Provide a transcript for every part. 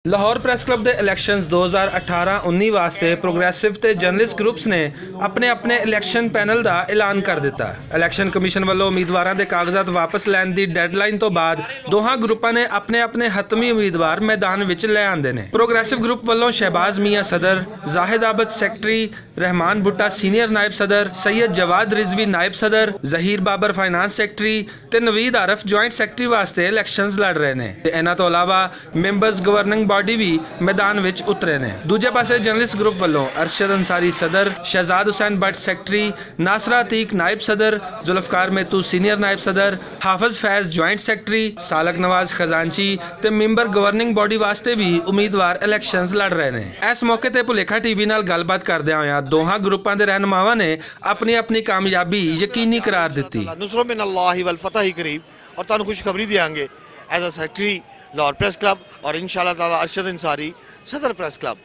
Lahore press club के elections 2018-19 वास्ते progressive ते जर्नलिस्ट ग्रुप्स ने अपने अपने इलैक्शन पैनल का ऐलान कर दिता। इलैक्शन कमीशन वालों उम्मीदवारों के कागजात वापस लैन की डेडलाइन तो बाद दोहां ग्रुपों ने अपने अपने हतमी उम्मीदवार मैदान विच लै आंदे ने। प्रोग्रेसिव ग्रुप वालों शहबाज मियाँ सदर, जाहिद आबद सैकटरी, रहमान भुट्टा सीनियर नायब सदर, सैयद जवाद रिजवी नायब सदर, जहीर बाबर फाइनांस सैकटरी ते नवीद आरफ जॉइंट सैकटरी वास्ते इलैक्शनस लड़ रहे हैं। इन्हां तो इलावा मैंबर्स गवर्निंग बॉडी भी मैदान विच उतरे ने। दूजे पासे जर्नलिस्ट ग्रुप वालों अरशद अंसारी सदर, शहजाद हुसैन भट्ट सैकटरी, नासरा अतीक नायब सदर, जुल्फकार मेहतू सीनियर नायब सदर, हाफिज फैज जॉइंट सैकटरी, सालक नवाज खजांची ते मैंबर गवर्निंग बॉडी वास्ते भी उम्मीदवार इलैक्शनस लड़ रहे हैं। इस मौके ते भुलेखा टीवी नाल गलबात करदे होया दोहां ग्रुपां दे रहनुमावां ने अपनी अपनी कामयाबी यकीनी करार दित्ती। नुसरत मिनल्लाहि वल फतह ही करीब और तुहानू खुशखबरी देंगे as a secretary Lahore press club और इंशाअल्लाह ताला अरशद अंसारी सदर प्रेस क्लब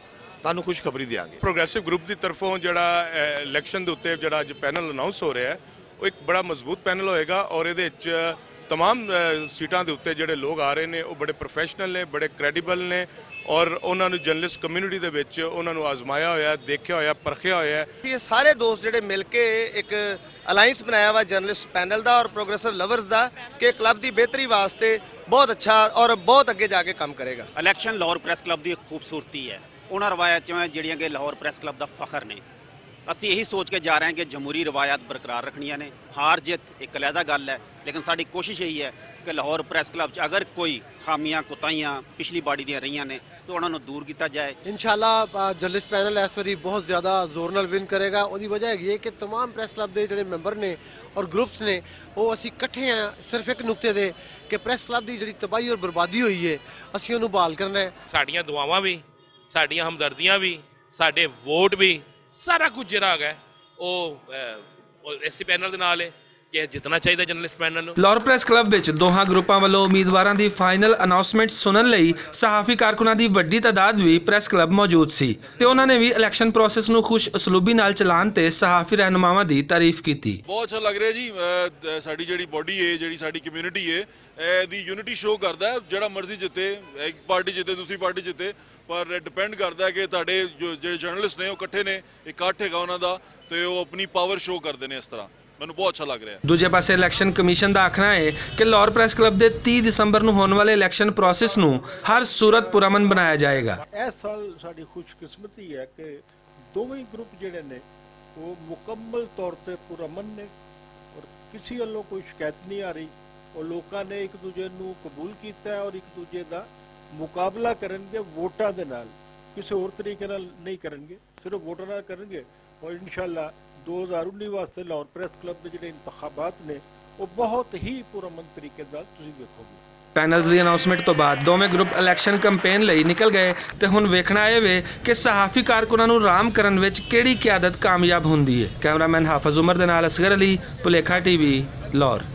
तुहानू खुशखबरी देंगे। प्रोग्रेसिव ग्रुप की तरफों जड़ा इलैक्शन के उत्ते जड़ा अज पैनल अनाउंस हो रहा है वो एक बड़ा मजबूत पैनल होएगा और ये तमाम सीटां के उत्ते जड़े लोग आ रहे हैं वो बड़े प्रोफैशनल ने, बड़े क्रैडिबल ने और उन्होंने जर्नलिस्ट कम्यूनिटी दे विच उन्होंने आजमाया होया, देखा होया, परखिया होया। ये सारे दोस्त जिहड़े मिल के एक अलायंस बनाया हुआ जर्नलिस्ट पैनल का और प्रोग्रेसिव लवर्स का कि क्लब की बेहतरी वास्ते बहुत अच्छा और बहुत अगे जाके काम करेगा। इलैक्शन लाहौर प्रेस क्लब की खूबसूरती है, उन्होंने रवायत ਜਿਹੜੀਆਂ कि लाहौर प्रेस क्लब का फखर ने। ਅਸੀਂ यही सोच के जा रहे हैं कि जमहूरी रवायत बरकरार रखनिया ने। हार जित एक अलहदा गल है लेकिन साड़ी कोशिश यही है कि लाहौर प्रेस क्लब अगर कोई खामियां कोताहियां पिछली बाड़ी दी रही ने तो उन्होंने दूर किया जाए। इंशाल्लाह जर्नलिस्ट पैनल इस बारी बहुत ज़्यादा जोर नाल विन करेगा। उसकी वजह है कि तमाम प्रेस क्लब के जोड़े मैंबर ने और ग्रुप्स ने वो असी इकट्ठे हैं सिर्फ एक नुकते दे कि प्रेस क्लब की जी तबाही और बर्बादी हुई है असी उन्होंने बहाल करना है। साड़ियाँ दुआवां भी, साड़ियाँ हमदर्दियाँ भी, साडे वोट भी, सारा कुछ जिहड़ा है वो इसी पैनल दे नाल है कि जितना चाहिए journalist panel. Lahore press club विच दोहां ग्रुपां वालों उम्मीदवारों की फाइनल अनाउंसमेंट सुनने लई सहाफ़ी कारकुनां की वड्डी तादाद भी प्रेस क्लब मौजूद सी ते उन्होंने भी इलैक्शन प्रोसैस नूं खुश असलूबी नाल चलाण ते सहाफ़ी रहनुमावां की तारीफ की। बहुत अच्छा लग रहा है जी, साडी जिहड़ी बॉडी है, जिहड़ी साडी कम्यूनिटी है, दी यूनिटी शो करता है। जिहड़ा मर्जी जिते, एक पार्टी जिते दूसरी पार्टी जिते, पर डिपेंड करता है कि तुहाडे जो जर्नलिस्ट ने वो इकट्ठे ने, इकट्ठ हैगा उन्हां दा ते वो अपनी पावर शो करते हैं। इस तरह मैनू बहुत अच्छा लग रहा है। दूजे पासे इलैक्शन कमीशन का आखना है कि लाहौर प्रेस क्लब के 30 दिसंबर नूं होने वाले इलैक्शन प्रोसैस नूं हर सूरत पुरअमन बनाया जाएगा। इस साल साडी खुशकिस्मती है कि दोवें ग्रुप जिहड़े ने वो मुकम्मल तौर पर पुरअमन ने और किसी वालों कोई शिकायत नहीं आ रही और लोगों ने एक दूजे नूं कबूल किया और एक दूजे का मुकाबला करेंगे वोटां दे नाल, किसी और तरीके नाल नहीं करेंगे, सिर्फ वोटां नाल करेंगे। और इंशाअल्लाह 2019 वास्ते लाहौर प्रेस क्लब के जिहड़े इंतखाबात ने वो बहुत ही पुरअमन तरीके नाल तुसीं वेखोगे। पैनल्स की अनाउंसमेंट तो बाद दोवें ग्रुप इलैक्शन कैंपेन लई निकल गए तो हुण वेखना आए वे कि सहाफ़ी कारकुनां नूं राम करन विच किहड़ी क़यादत कामयाब हुंदी है। कैमरामैन हाफिज उमर दे नाल असगर अली, भुलेखा टीवी, लाहौर।